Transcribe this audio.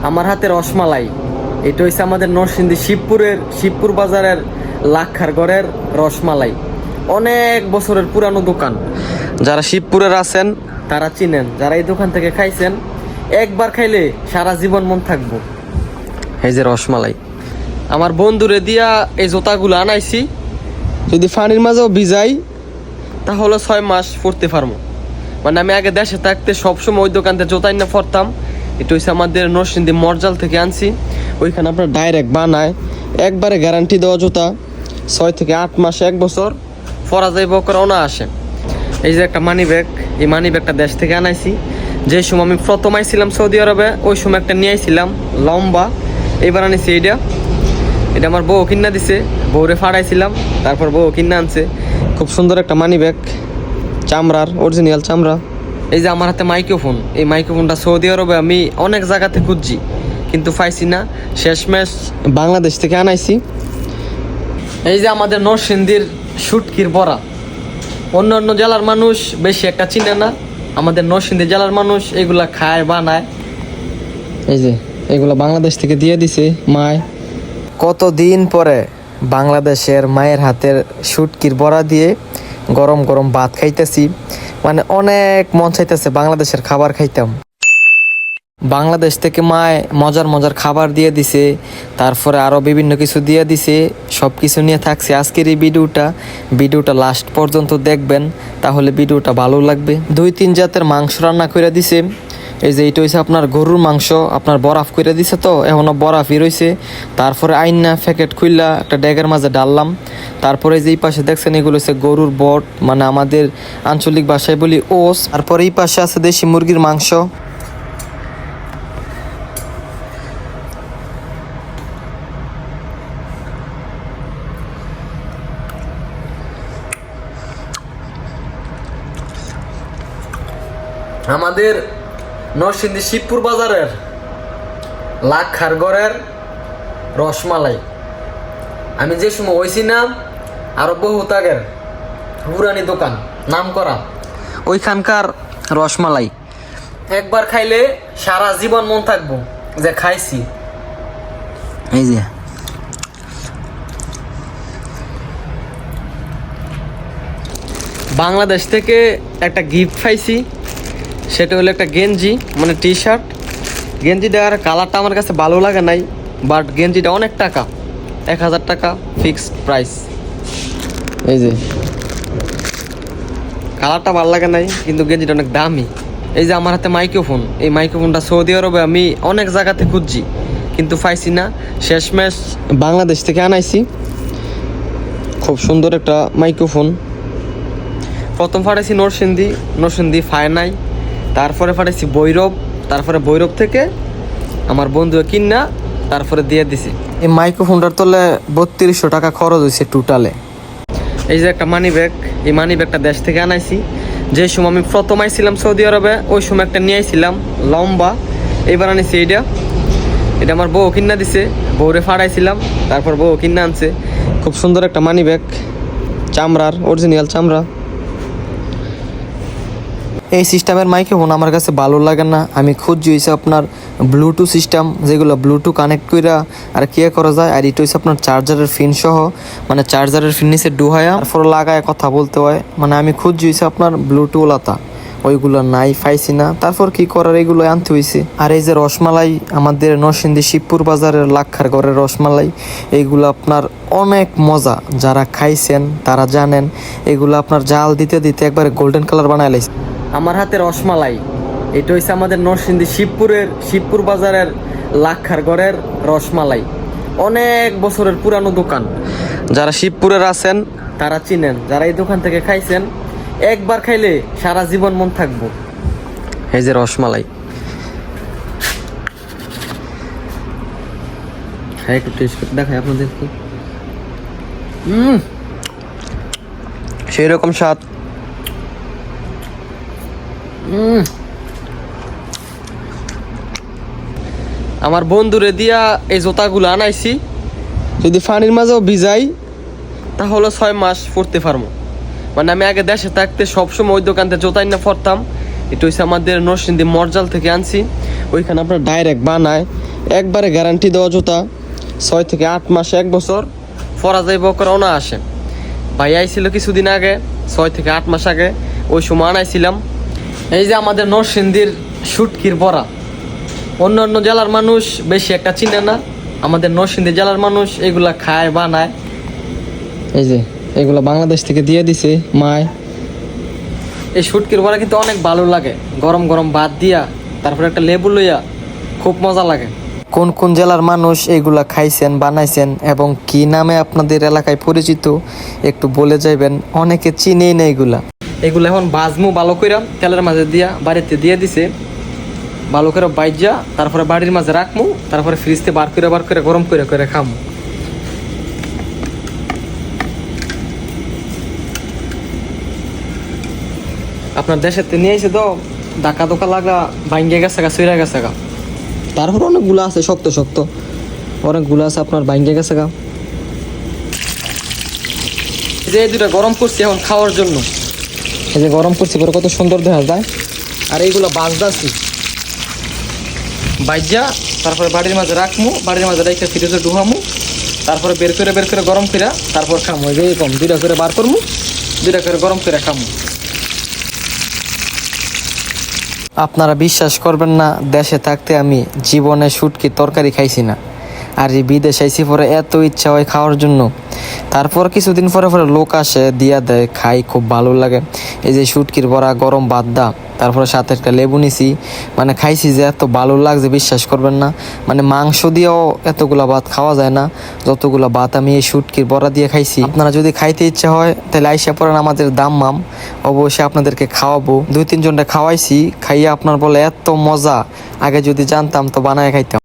আমার হাতে রসমালাই। এটা হচ্ছে আমাদের নরসিংদী শিবপুর বাজারের লাক্ষার গড়ের রসমালাই। অনেক বছরের পুরানো দোকান। যারা শিবপুরের আছেন তারা চিনেন, যারা এই দোকান থেকে খাইছেন একবার খাইলে সারা জীবন মন থাকবো। এই যে রসমালাই, আমার বন্ধুরে দিয়া এই জুতাগুলো আনাইছি। যদি পানির মাঝেও ভিজাই তাহলে 6 মাস পরতে পারবো। মানে আমি আগে দেশে থাকতে সবসময় ওই দোকান থেকে জুতা না পরতাম। এটা হচ্ছে আমাদের নরসিংদী মরজাল থেকে আনছি। ওইখানে আপনার ডাইরেক্ট বানায়, একবারে গ্যারান্টি দেওয়া জুতা। 6 থেকে 8 মাস, 1 বছর পরা যাইব করোনা আসে। এই যে একটা মানি ব্যাগ, এই মানি ব্যাগটা দেশ থেকে আনাইছি। যে সময় আমি প্রথম আইছিলাম সৌদি আরবে ওই সময় একটা নিয়ে আইছিলাম লম্বা। এইবার আনিছি এটা আমার বউ কিনা দিছে, বউরে ফাড়াইছিলাম, তারপর বউ কিনা আনছে। খুব সুন্দর একটা মানি ব্যাগ, চামড়ার, অরিজিনাল চামড়া। এই যে আমার হাতে মাইক্রোফোন, এই মাইক্রোফোনটা সৌদি আরবে আমি অনেক জায়গাতে খুঁজছি কিন্তু পাইছি না। শেষমেশ বাংলাদেশ থেকে আনাইছি। এই যে আমাদের নরসিংদীর শুটকির বড়া। অন্য অন্য জেলার মানুষ বেশি একটা চিনে না, আমাদের নরসিংদী জেলার মানুষ এগুলা খায়, বানায়। এই যে এগুলা বাংলাদেশ থেকে দিয়ে দিছে মায়। কতদিন পরে বাংলাদেশের মায়ের হাতের শুটকির বড়া দিয়ে গরম গরম ভাত খাইতেছি। মানে অনেক মন চাইতেছে বাংলাদেশের খাবার খাইতাম। বাংলাদেশ থেকে মায় মজার মজার খাবার দিয়ে দিছে, তারপরে আরও বিভিন্ন কিছু দিয়ে দিছে। সব কিছু নিয়ে থাকছে আজকের এই ভিডিওটা লাস্ট পর্যন্ত দেখবেন, তাহলে ভিডিওটা ভালো লাগবে। 2-3 জাতের মাংস রান্না করে দিছে। এই যে এটা হচ্ছে আপনার গরুর মাংস, আপনার বরফ করে দিছে, তো এখনও বরফই রয়েছে। তারপরে আইনা প্যাকেট খুললা একটা ড্যাগের মাঝে ডাললাম। তারপরে যে এই পাশে দেখছেন এগুলো হচ্ছে গরুর বট, মানে আমাদের আঞ্চলিক ভাষায় বলি ওস। তারপরে এই পাশে আছে দেশি মুরগির মাংস। আমাদের নরসিংদী শিবপুর বাজারের লাক্ষার গড়ের রসমালাই। আমি যে সময় হয়েছি না আরো বহুত আগের পুরানি দোকান, নাম করা, ওইখানকার রসমালাই একবার খাইলে সারা জীবন মন থাকবো যে খাইছি। এই যে বাংলাদেশ থেকে একটা গিফট পাইছি, সেটা হলো একটা গেঞ্জি, মানে টি শার্ট। গেঞ্জিটার কালারটা আমার কাছে ভালো লাগে নাই, বাট গেঞ্জিটা অনেক টাকা, 1000 টাকা ফিক্সড প্রাইস। এই যে কালারটা ভালো লাগে নাই, কিন্তু গেঞ্জিটা অনেক দামি। এই যে আমার হাতে মাইক্রোফোন, এই মাইক্রোফোনটা সৌদি আরবে আমি অনেক জায়গাতে খুঁজছি কিন্তু পাইছি না। শেষমেশ বাংলাদেশ থেকে আনাইছি। খুব সুন্দর একটা মাইক্রোফোন। প্রথম ফাটাইছি নরসিংদী পায় নাই, তারপরে ফাটাইছি ভৈরব, তারপরে ভৈরব থেকে আমার বন্ধু কিনা তারপরে দিয়ে দিছি। এই মাইক্রোফোনটার তলে 3200 টাকা খরচ হয়েছে টোটালে। এই যে একটা মানি ব্যাগ, এই মানি ব্যাগটা দেশ থেকে আনাইছি। যে সময় আমি প্রথম আইছিলাম সৌদি আরবে ওই সময় একটা নিয়ে আইছিলাম লম্বা। এইবার আনিছি এটা আমার বউ কিনা দিছে, বউরে ফাড়াইছিলাম, তারপর বউ কিনা আনছে। খুব সুন্দর একটা মানি ব্যাগ, চামড়ার, অরিজিনাল চামড়া। এই সিস্টেমের মাইক্রোফোন আমার কাছে ভালো লাগে না। আমি খুঁজছি হয়েছে আপনার ব্লুটুথ সিস্টেম, যেগুলো ব্লুটুথ কানেক্ট করে আর কি করা যায়। আর এটা হচ্ছে আপনার চার্জারের ফিন সহ, মানে চার্জারের ফিন নিচে ডুহায়া তারপর লাগায় কথা বলতে হয়। মানে আমি খুঁজছি হয়েছে আপনার ব্লুটুথ লাতা, ওইগুলো নাই, পাইছি না। তারপর কি করার, এগুলো আনতে হয়েছে। আর এই যে রসমালাই, আমাদের নরসিংদী শিবপুর বাজারের লাক্ষার গড়ের রসমালাই, এইগুলো আপনার অনেক মজা। যারা খাইছেন তারা জানেন, এগুলো আপনার জাল দিতে দিতে একবারে গোল্ডেন কালার বানায় লাইছে। আমার হাতে রসমালাই, এটা হচ্ছে আমাদের নরসিংদী শিবপুর বাজারের লাক্ষার গড়ের রসমালাই। অনেক বছরের পুরানো দোকান। যারা শিবপুরের আছেন তারা চিনেন, যারা এই দোকান থেকে খাইছেন একবার খাইলে সারা জীবন মন থাকবো। এই যে রসমালাই, হ্যাঁ একটু টেস্ট করে দেখাই আপনাদেরকে। সেই রকম স্বাদ। আমার বন্ধুরে দিয়া এই জুতাগুলো আনাইছি। যদি পানির মাঝেও ভিজাই তাহলে 6 মাস পরতে পারবো। মানে আমি আগে দেশে থাকতে সবসময় ওই দোকান থেকে জুতা না পরতাম। এটা হচ্ছে আমাদের নরসিংদী মরজাল থেকে আনছি। ওইখানে আপনার ডাইরেক্ট বানায়, একবারে গ্যারান্টি দেওয়া জুতা, 6 থেকে 8 মাস 1 বছর পরা যাইব করে আসে। ভাই আইছিল কিছুদিন আগে, 6 থেকে 8 মাস আগে, ওই সময় আনাইছিলাম। এই যে আমাদের নরসিংদীর শুটকির বড়া, অন্য অন্য জেলার মানুষ বেশি একটা চিনে না, আমাদের নরসিংদী জেলার মানুষ এগুলা খায় বানায়। এই যে এগুলো বাংলাদেশ থেকে দিয়ে দিছে মায়। এই শুটকির বড়া কিন্তু অনেক ভালো লাগে, গরম গরম ভাত দিয়া তারপরে একটা লেবু লইয়া, খুব মজা লাগে। কোন কোন জেলার মানুষ এগুলা খাইছেন বানাইছেন এবং কি নামে আপনাদের এলাকায় পরিচিত একটু বলে যাইবেন, অনেকে চিনেই না এগুলা। এগুলো এখন বাজমু ভালো করে তেলের মাঝে দিয়া, বাড়িতে দিয়ে দিছে ভালো করে বাইজা, তারপরে বাড়ির মাঝে রাখমু, তারপরে ফ্রিজতে বার করে গরম করে খামু। আপনার দেশের নিয়ে এসে তো ধাক্কা ধোকা লাগা ভাঙ্গে গেছে গা, সইরা গেছে গা। তারপর অনেকগুলো আছে শক্ত শক্ত, অনেকগুলো আছে আপনার ভাঙ্গে গেছে গা। এই যে এই দুটা গরম করছি এখন খাওয়ার জন্য, এই যে গরম করছি পরে কত সুন্দর দেখা যায়। আর এইগুলো বাজদাছি বাইজা, তারপরে বাড়ির মাঝে রাখমু, বাড়ির মাঝে রেখে ফ্রিজে ঢুকামু, তারপরে বের করে গরম করে তারপর খামু। এই যে এরকম 2টা করে বার করমু, 2টা করে গরম করে খামু। আপনারা বিশ্বাস করবেন না, দেশে থাকতে আমি জীবনে শুটকির তরকারি খাইছি না, আর এই বিদেশে আইসি পরে এত ইচ্ছা হয় খাওয়ার জন্য। তারপর কিছুদিন পরে লোক আসে দিয়া দেয়, খাই, খুব ভালো লাগে। এই যে শুটকির বড়া, গরম ভাত দা, তারপরে সাথে একটা লেবু নিছি, মানে খাইছি যে এত ভালো লাগছে বিশ্বাস করবেন না। মানে মাংস দিয়েও এতগুলা ভাত খাওয়া যায় না যতগুলা ভাত আমি এই শুটকির বড়া দিয়ে খাইছি। আপনারা যদি খাইতে ইচ্ছা হয় তাহলে আইসা পড়েন আমাদের দাম্মাম, অবশ্যই আপনাদেরকে খাওয়াবো। 2-3 জনটা খাওয়াইছি, খাইয়া আপনার বলে এত মজা, আগে যদি জানতাম তো বানায় খাইতাম।